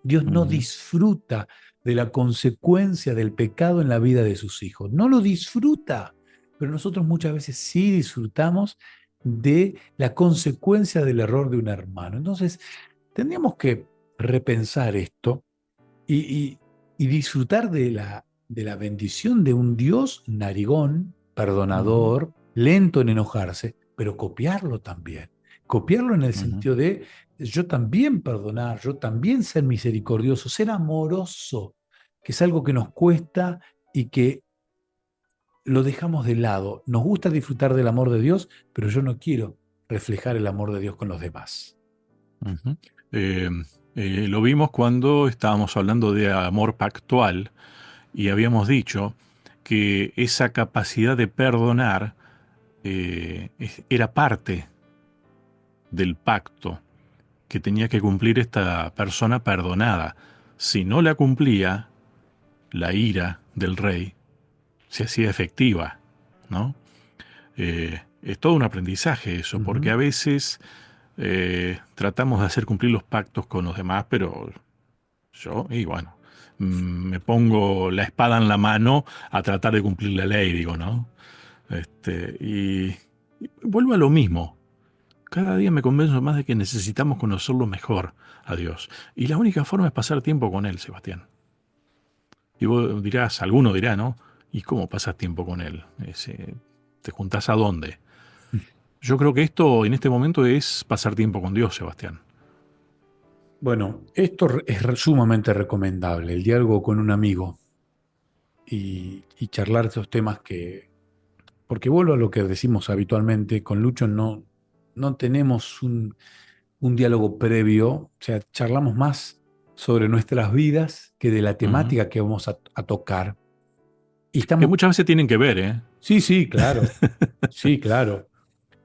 Dios no ujú, disfruta de la consecuencia del pecado en la vida de sus hijos. No lo disfruta, pero nosotros muchas veces sí disfrutamos de la consecuencia del error de un hermano. Entonces, tendríamos que repensar esto y, y disfrutar de la bendición de un Dios narigón, ujú, perdonador, lento en enojarse, pero copiarlo también. Copiarlo en el ujú, sentido de yo también perdonar, yo también ser misericordioso, ser amoroso, que es algo que nos cuesta y que lo dejamos de lado. Nos gusta disfrutar del amor de Dios, pero yo no quiero reflejar el amor de Dios con los demás. ujú. Eh, lo vimos cuando estábamos hablando de amor pactual y habíamos dicho que esa capacidad de perdonar era parte del pacto que tenía que cumplir esta persona perdonada. Si no la cumplía, la ira del rey se hacía efectiva, ¿no? Es todo un aprendizaje eso, porque Ujú. a veces tratamos de hacer cumplir los pactos con los demás, pero yo, y bueno, me pongo la espada en la mano a tratar de cumplir la ley, digo, ¿no? Y vuelvo a lo mismo. Cada día me convenzo más de que necesitamos conocerlo mejor a Dios. Y la única forma es pasar tiempo con Él, Sebastián. Y vos dirás, alguno dirá, ¿no? ¿Y cómo pasas tiempo con Él? ¿Te juntás a dónde? Yo creo que esto en este momento es pasar tiempo con Dios, Sebastián. Bueno, esto es sumamente recomendable, el diálogo con un amigo y charlar esos temas porque vuelvo a lo que decimos habitualmente, con Lucho no tenemos un diálogo previo, o sea, charlamos más sobre nuestras vidas que de la Ujú. temática que vamos a tocar. Y Que estamos, muchas veces tienen que ver, ¿eh? sí, sí, claro,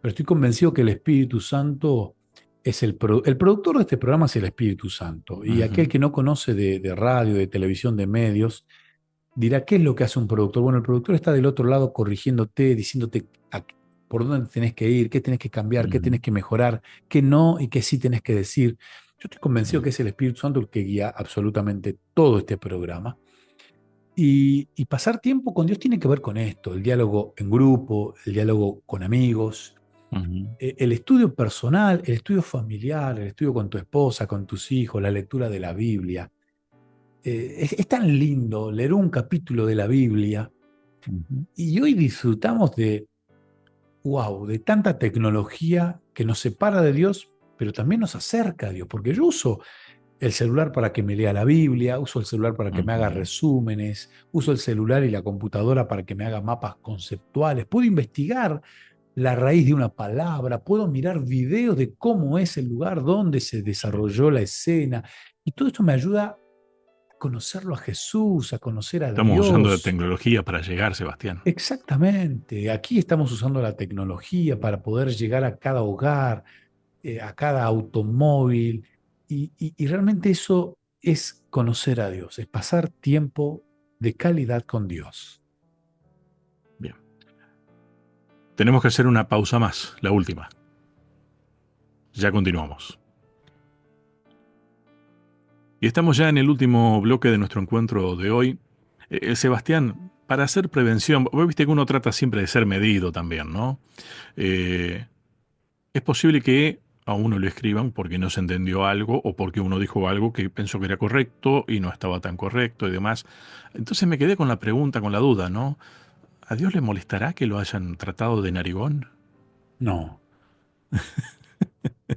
pero estoy convencido que el Espíritu Santo es el productor de este programa es el Espíritu Santo. Y aquel Ujú, que no conoce de radio, de televisión, de medios, dirá, ¿qué es lo que hace un productor? Bueno, el productor está del otro lado corrigiéndote, diciéndote por dónde tenés que ir, qué tenés que cambiar, qué ujú, tenés que mejorar, qué no y qué sí tenés que decir. Yo estoy convencido sí. que es el Espíritu Santo el que guía absolutamente todo este programa. Y pasar tiempo con Dios tiene que ver con esto, el diálogo en grupo, el diálogo con amigos, Ujú. el estudio personal, el estudio familiar, el estudio con tu esposa, con tus hijos, la lectura de la Biblia. Es tan lindo leer un capítulo de la Biblia Ujú. y hoy disfrutamos wow, de tanta tecnología que nos separa de Dios, pero también nos acerca a Dios, porque yo uso el celular para que me lea la Biblia, uso el celular para que me haga Ujú. resúmenes, uso el celular y la computadora para que me haga mapas conceptuales, puedo investigar la raíz de una palabra, puedo mirar videos de cómo es el lugar donde se Sí. desarrolló la escena, y todo esto me ayuda a conocerlo a Jesús, a conocer a Estamos usando la Dios. tecnología para llegar, Sebastián. Exactamente, aquí estamos usando la tecnología para poder llegar a cada hogar, a cada automóvil, y realmente eso es conocer a Dios, es pasar tiempo de calidad con Dios. Bien. Tenemos que hacer una pausa más, la última. Ya continuamos. Y estamos ya en el último bloque de nuestro encuentro de hoy. Sebastián, para hacer prevención, vos viste que uno trata siempre de ser medido también, ¿no? Eh, es posible que a uno le escriban porque no se entendió algo o porque uno dijo algo que pensó que era correcto y no estaba tan correcto y demás. Entonces me quedé con la pregunta, con la duda, ¿no? ¿A Dios le molestará que lo hayan tratado de narigón? No,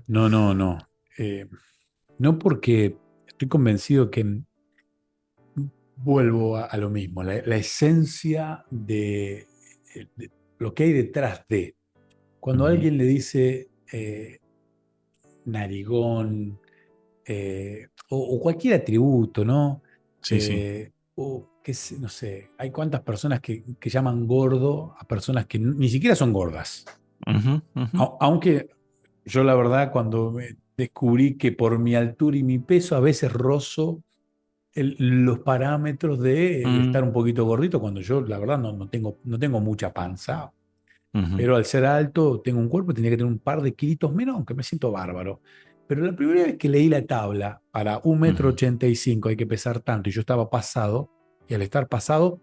no. Eh, no porque estoy convencido que vuelvo a lo mismo, la esencia de lo que hay detrás de. Cuando Ujú. alguien le dice narigón, o cualquier atributo, ¿no? Sí, sí. O no sé, hay cuántas personas que llaman gordo a personas que ni siquiera son gordas. Ujú, ujú, Aunque yo la verdad cuando descubrí que por mi altura y mi peso a veces rozo los parámetros de mm, estar un poquito gordito, cuando yo la verdad no tengo mucha panza, ujú, pero al ser alto, tengo un cuerpo, tenía que tener un par de kilitos menos, aunque me siento bárbaro. Pero la primera vez que leí la tabla, para un metro ujú, ochenta y cinco hay que pesar tanto, y yo estaba pasado, y al estar pasado,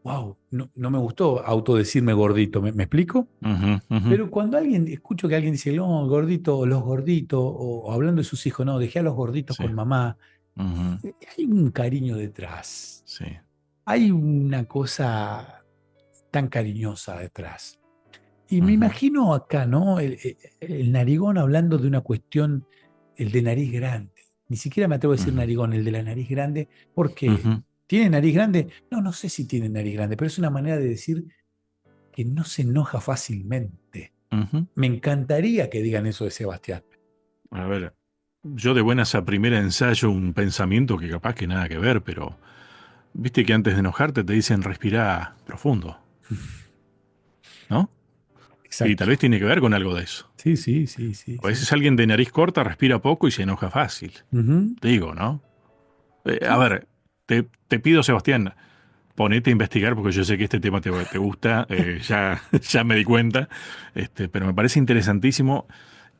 wow, no me gustó autodecirme gordito, ¿me explico? ujú, ujú. Pero cuando escucho que alguien dice, no, gordito, o los gorditos, o hablando de sus hijos, no, dejé a los gorditos Sí. con mamá, Ujú, hay un cariño detrás, sí. hay una cosa tan cariñosa detrás. Y me Ujú, imagino acá, ¿no? El narigón hablando de una cuestión, el de nariz grande. Ni siquiera me atrevo a decir ujú, narigón, el de la nariz grande, porque ujú, ¿tiene nariz grande? No sé si tiene nariz grande, pero es una manera de decir que no se enoja fácilmente. ujú. Me encantaría que digan eso de Sebastián. A ver, yo de buenas a primera ensayo un pensamiento que capaz que nada que ver, pero viste que antes de enojarte te dicen respira profundo, ¿no? Y Exacto. tal vez tiene que ver con algo de eso. Sí, A sí. veces alguien de nariz corta respira poco y se enoja fácil. Ujú. Digo, ¿no? A Sí, ver, te pido, Sebastián, ponete a investigar porque yo sé que este tema te gusta, ya, ya me di cuenta, pero me parece interesantísimo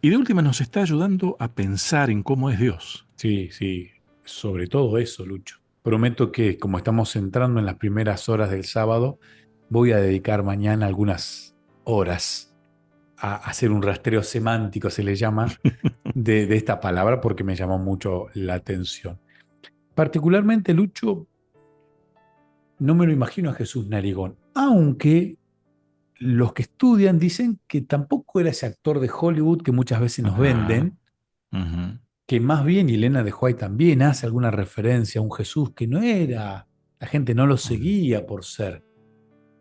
y de última nos está ayudando a pensar en cómo es Dios. Sí, sí, sobre todo eso, Lucho. Prometo que como estamos entrando en las primeras horas del sábado, voy a dedicar mañana algunas horas a hacer un rastreo semántico, se le llama, de esta palabra porque me llamó mucho la atención. Particularmente, Lucho, no me lo imagino a Jesús Narigón, aunque los que estudian dicen que tampoco era ese actor de Hollywood que muchas veces nos Ah, venden, ujú, que más bien, y Elena de White también hace alguna referencia a un Jesús que no era, la gente no lo ujú, seguía por ser.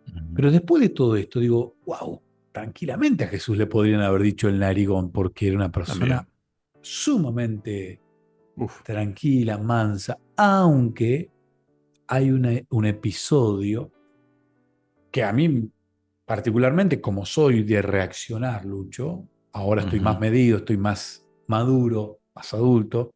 ujú. Pero después de todo esto, digo, wow, tranquilamente a Jesús le podrían haber dicho el narigón, porque era una persona También. sumamente Uf. tranquila, mansa, aunque hay un episodio que a mí, particularmente como soy de reaccionar, Lucho, ahora estoy más Ujú, medido, estoy más maduro, más adulto.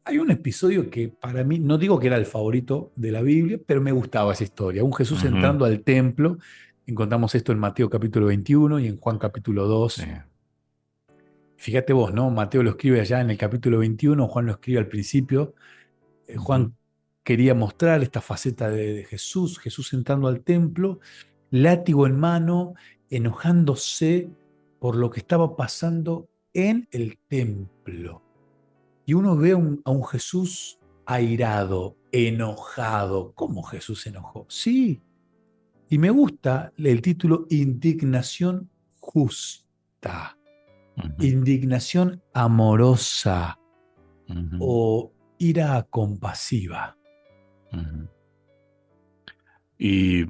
Hay un episodio que para mí, no digo que era el favorito de la Biblia, pero me gustaba esa historia. Un Jesús ujú, entrando al templo, encontramos esto en Mateo capítulo 21 y en Juan capítulo sí, 2. Fíjate vos, ¿no? Mateo lo escribe allá en el capítulo 21, Juan lo escribe al principio. ujú, Juan quería mostrar esta faceta de Jesús, Jesús entrando al templo, látigo en mano, enojándose por lo que estaba pasando en el templo. Y uno ve a un Jesús airado, enojado. ¿Cómo Jesús se enojó? Sí, y me gusta el título Indignación justa, ujú, indignación amorosa ujú, o ira compasiva. ujú. Y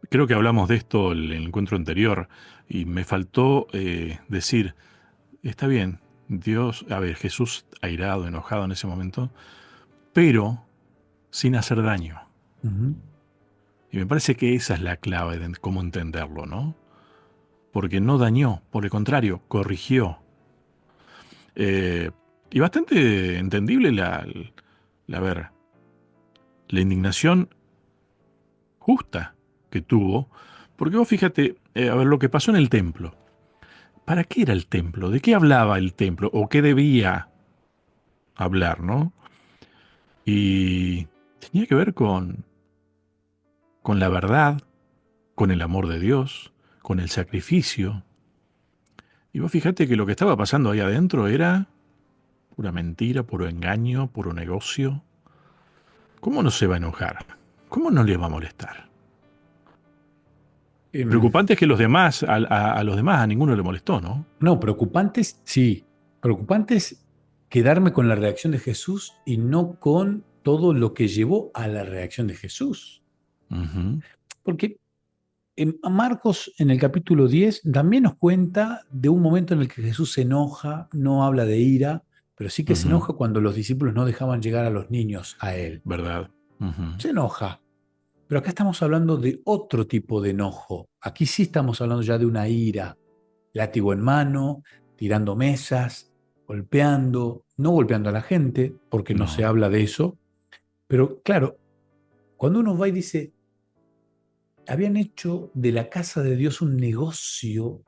creo que hablamos de esto en el encuentro anterior y me faltó decir, está bien, Dios, a ver, Jesús airado, enojado en ese momento, pero sin hacer daño. Ujú. Y me parece que esa es la clave de cómo entenderlo, ¿no? Porque no dañó, por el contrario, corrigió. Eh, y bastante entendible a ver, la indignación justa que tuvo, porque vos fíjate, a ver, lo que pasó en el templo. ¿Para qué era el templo? ¿De qué hablaba el templo? ¿O qué debía hablar, no? Y tenía que ver con la verdad, con el amor de Dios, con el sacrificio. Y vos fíjate que lo que estaba pasando ahí adentro era pura mentira, puro engaño, puro negocio. ¿Cómo no se va a enojar? ¿Cómo no le va a molestar? Em, Preocupante es que los demás, a los demás, a ninguno le molestó, ¿no? no, preocupantes, sí. Preocupantes quedarme con la reacción de Jesús y no con todo lo que llevó a la reacción de Jesús. Ujú, Porque Marcos en el capítulo 10 también nos cuenta de un momento en el que Jesús se enoja, no habla de ira, pero sí que se ujú, enoja cuando los discípulos no dejaban llegar a los niños a él. ¿verdad? Ujú, Se enoja. Pero acá estamos hablando de otro tipo de enojo. Aquí sí estamos hablando ya de una ira, látigo en mano, tirando mesas, golpeando, no golpeando a la gente, porque no se no. habla de eso. Pero claro, cuando uno va y dice, habían hecho de la casa de Dios un negocio,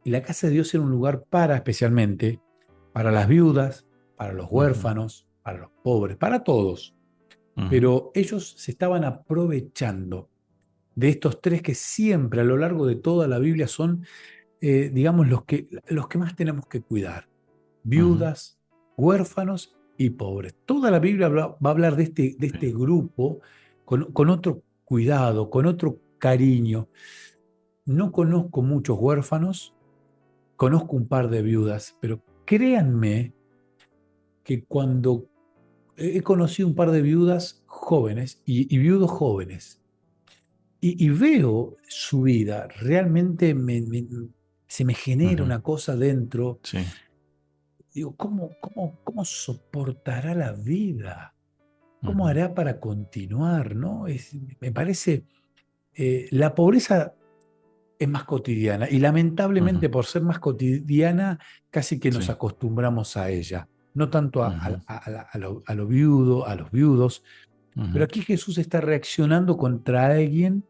y la casa de Dios era un lugar para especialmente, para las viudas, para los Ujú, huérfanos, para los pobres, para todos. ujú, Pero ellos se estaban aprovechando de estos tres que siempre a lo largo de toda la Biblia son, digamos, los que más tenemos que cuidar. ujú, Viudas, huérfanos y pobres. Toda la Biblia va a hablar de sí, este grupo con otro cuidado, con otro cariño. No conozco muchos huérfanos, conozco un par de viudas, pero créanme que cuando he conocido un par de viudas jóvenes y viudos jóvenes, y veo su vida, realmente se me genera ujú, una cosa dentro. sí, Digo, ¿cómo soportará la vida? ¿Cómo ujú, hará para continuar? ¿No? Me parece, la pobreza es más cotidiana y ujú, lamentablemente por ser más cotidiana casi que nos sí, acostumbramos a ella. no tanto Ujú, a lo viudo, a los viudos, pero ujú, aquí Jesús está reaccionando contra alguien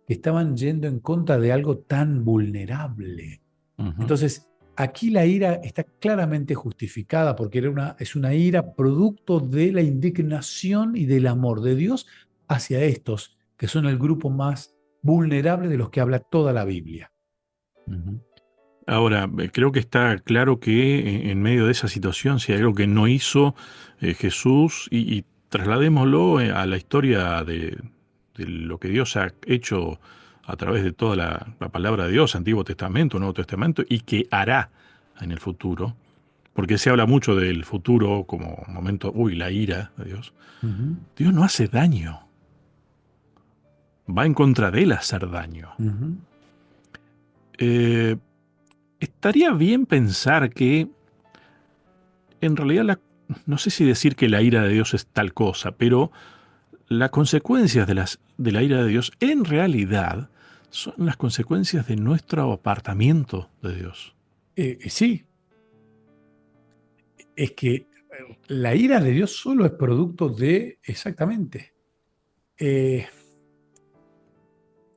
que estaban yendo en contra de algo tan vulnerable. ujú, Entonces, aquí la ira está claramente justificada porque es una ira producto de la indignación y del amor de Dios hacia estos, que son el grupo más vulnerable de los que habla toda la Biblia. ujú. Ahora, creo que está claro que en medio de esa situación, si hay algo que no hizo Jesús, y trasladémoslo a la historia de lo que Dios ha hecho a través de toda la palabra de Dios, Antiguo Testamento, Nuevo Testamento, y que hará en el futuro, porque se habla mucho del futuro como momento, uy, la ira de Dios. Ujú, Dios no hace daño, va en contra de él hacer daño. ujú. Eh, estaría bien pensar que en realidad no sé si decir que la ira de Dios es tal cosa, pero las consecuencias de la ira de Dios en realidad son las consecuencias de nuestro apartamiento de Dios. Sí, es que la ira de Dios solo es producto de, exactamente, eh,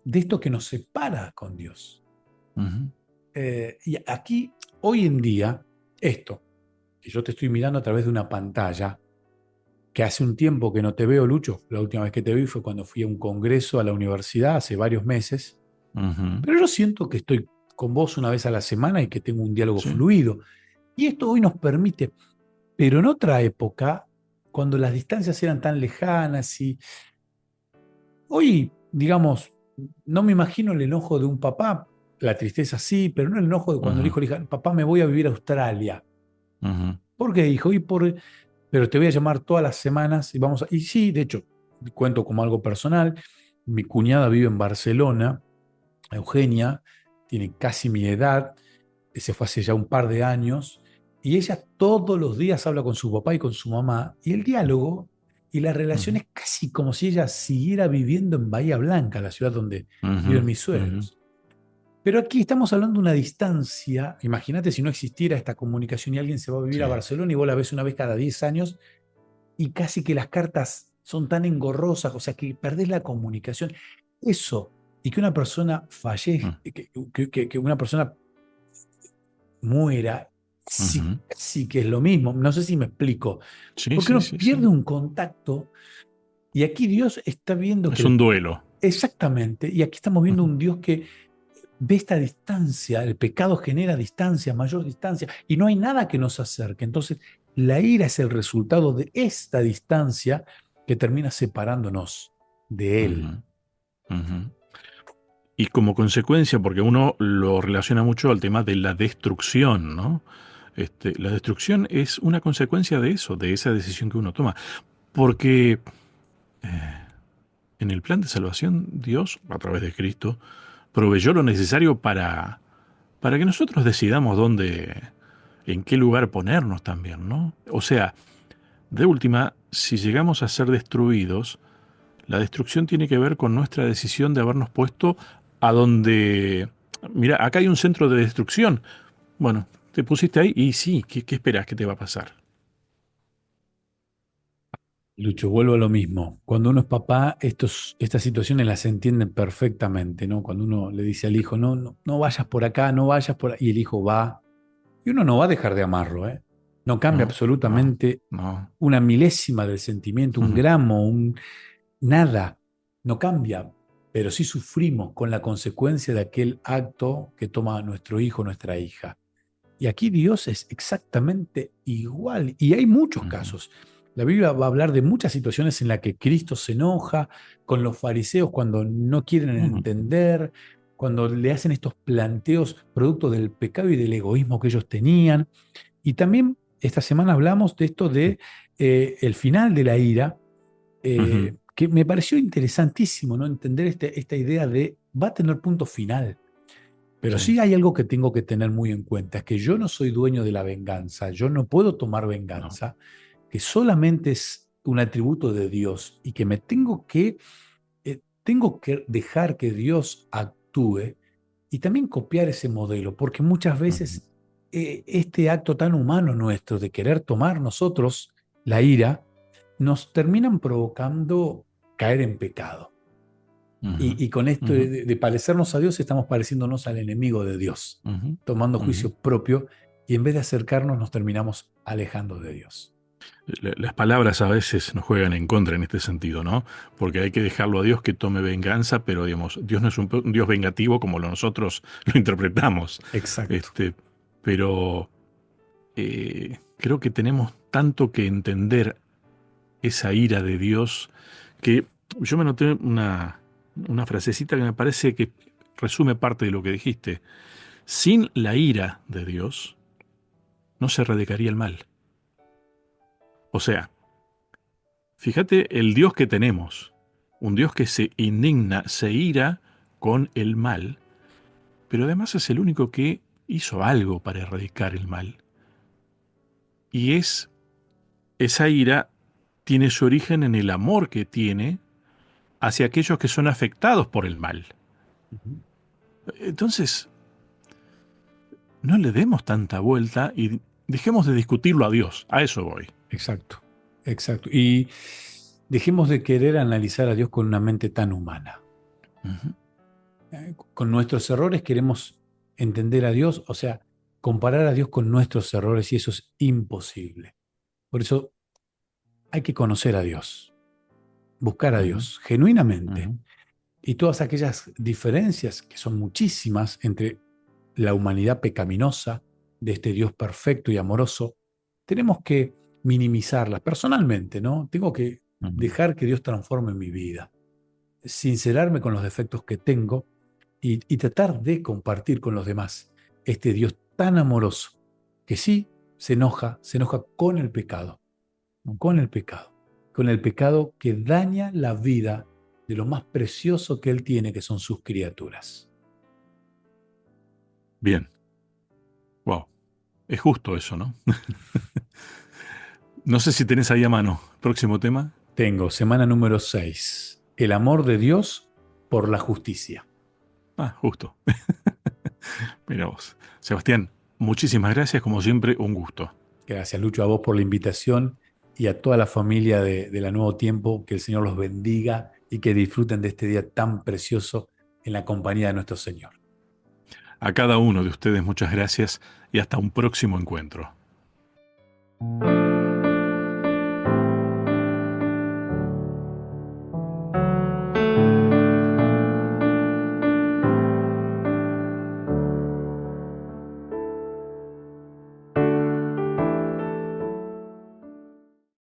de esto que nos separa con Dios. Ujú, Y aquí, hoy en día, esto, que yo te estoy mirando a través de una pantalla, que hace un tiempo que no te veo, Lucho, la última vez que te vi fue cuando fui a un congreso a la universidad hace varios meses, ujú, pero yo siento que estoy con vos una vez a la semana y que tengo un diálogo sí, fluido. Y esto hoy nos permite, pero en otra época, cuando las distancias eran tan lejanas y hoy, digamos, no me imagino el enojo de un papá, la tristeza sí, pero no el enojo de cuando el ujú, hijo le dice, papá, me voy a vivir a Australia. ujú, ¿Por qué, hijo? Pero te voy a llamar todas las semanas y vamos a... Y sí, de hecho, cuento como algo personal. Mi cuñada vive en Barcelona, Eugenia, tiene casi mi edad, se fue hace ya un par de años, y ella todos los días habla con su papá y con su mamá, y el diálogo y la relación ujú, es casi como si ella siguiera viviendo en Bahía Blanca, la ciudad donde ujú, viven mis ujú. suegros. Pero aquí estamos hablando de una distancia. Imagínate si no existiera esta comunicación y alguien se va a vivir Sí, a Barcelona y vos la ves una vez cada 10 años y casi que las cartas son tan engorrosas, o sea, que perdés la comunicación. Eso, y que una persona mm, fallezca, que una persona muera, sí, ujú. sí que es lo mismo. No sé si me explico. Sí, Porque sí, uno sí, pierde sí. un contacto y aquí Dios está viendo que Es un duelo. exactamente, y aquí estamos viendo Ujú, un Dios que ve esta distancia, el pecado genera distancia, mayor distancia, y no hay nada que nos acerque. Entonces, la ira es el resultado de esta distancia que termina separándonos de Él. ujú, ujú. Y como consecuencia, porque uno lo relaciona mucho al tema de la destrucción, ¿no? La destrucción es una consecuencia de eso, de esa decisión que uno toma. Porque en el plan de salvación, Dios, a través de Cristo, proveyó lo necesario para que nosotros decidamos dónde, en qué lugar ponernos también, ¿no? O sea, de última, si llegamos a ser destruidos, la destrucción tiene que ver con nuestra decisión de habernos puesto a donde... Mira, acá hay un centro de destrucción. Bueno, te pusiste ahí y sí, ¿qué esperas que te va a pasar? Lucho, vuelvo a lo mismo. Cuando uno es papá, estas situaciones las entienden perfectamente, ¿no? Cuando uno le dice al hijo, no, no, no vayas por acá, no vayas por ahí, y el hijo va, y uno no va a dejar de amarlo, ¿eh? No cambia No, no, absolutamente no. una milésima del sentimiento, un gramo, nada, no cambia, pero sí sufrimos con la consecuencia de aquel acto que toma nuestro hijo, nuestra hija. Y aquí Dios es exactamente igual. Y hay muchos casos. La Biblia va a hablar de muchas situaciones en las que Cristo se enoja con los fariseos cuando no quieren entender, cuando le hacen estos planteos producto del pecado y del egoísmo que ellos tenían. Y también esta semana hablamos de esto de el final de la ira, que me pareció interesantísimo, ¿no? Entender esta idea de va a tener punto final. Pero Sí, sí hay algo que tengo que tener muy en cuenta, es que yo no soy dueño de la venganza, yo no puedo tomar no. venganza, que solamente es un atributo de Dios y que tengo que dejar que Dios actúe y también copiar ese modelo, porque muchas veces este acto tan humano nuestro de querer tomar nosotros la ira, nos terminan provocando caer en pecado. Ujú, Y con esto ujú, de parecernos a Dios, estamos pareciéndonos al enemigo de Dios, ujú, tomando ujú. juicio propio y en vez de acercarnos nos terminamos alejando de Dios. Las palabras a veces nos juegan en contra en este sentido, ¿no? Porque hay que dejarlo a Dios que tome venganza, pero digamos, Dios no es un Dios vengativo como nosotros lo interpretamos. Exacto, Este, pero creo que tenemos tanto que entender esa ira de Dios que yo me noté una frasecita que me parece que resume parte de lo que dijiste. Sin la ira de Dios no se erradicaría el mal. O sea, fíjate el Dios que tenemos, un Dios que se indigna, se ira con el mal, pero además es el único que hizo algo para erradicar el mal. Y esa ira tiene su origen en el amor que tiene hacia aquellos que son afectados por el mal. ujú, Entonces, no le demos tanta vuelta y dejemos de discutirlo a Dios. A eso voy. exacto, exacto. Y dejemos de querer analizar a Dios con una mente tan humana. Ujú, Con nuestros errores queremos entender a Dios, o sea, comparar a Dios con nuestros errores y eso es imposible. Por eso hay que conocer a Dios, buscar a ujú, Dios genuinamente. ujú, Y todas aquellas diferencias, que son muchísimas, entre la humanidad pecaminosa de este Dios perfecto y amoroso, tenemos que minimizarlas personalmente, ¿no? Tengo que ujú. dejar que Dios transforme mi vida, sincerarme con los defectos que tengo y tratar de compartir con los demás este Dios tan amoroso que sí se enoja con el pecado, con el pecado que daña la vida de lo más precioso que Él tiene, que son sus criaturas. Bien. Wow. Es justo eso, ¿no? No sé si tenés ahí a mano. Próximo tema. Tengo semana número 6, el amor de Dios por la justicia. Ah, justo. Mira vos. Sebastián, muchísimas gracias. Como siempre, un gusto. Gracias, Lucho, a vos por la invitación y a toda la familia de la Nuevo Tiempo. Que el Señor los bendiga y que disfruten de este día tan precioso en la compañía de nuestro Señor. A cada uno de ustedes muchas gracias y hasta un próximo encuentro.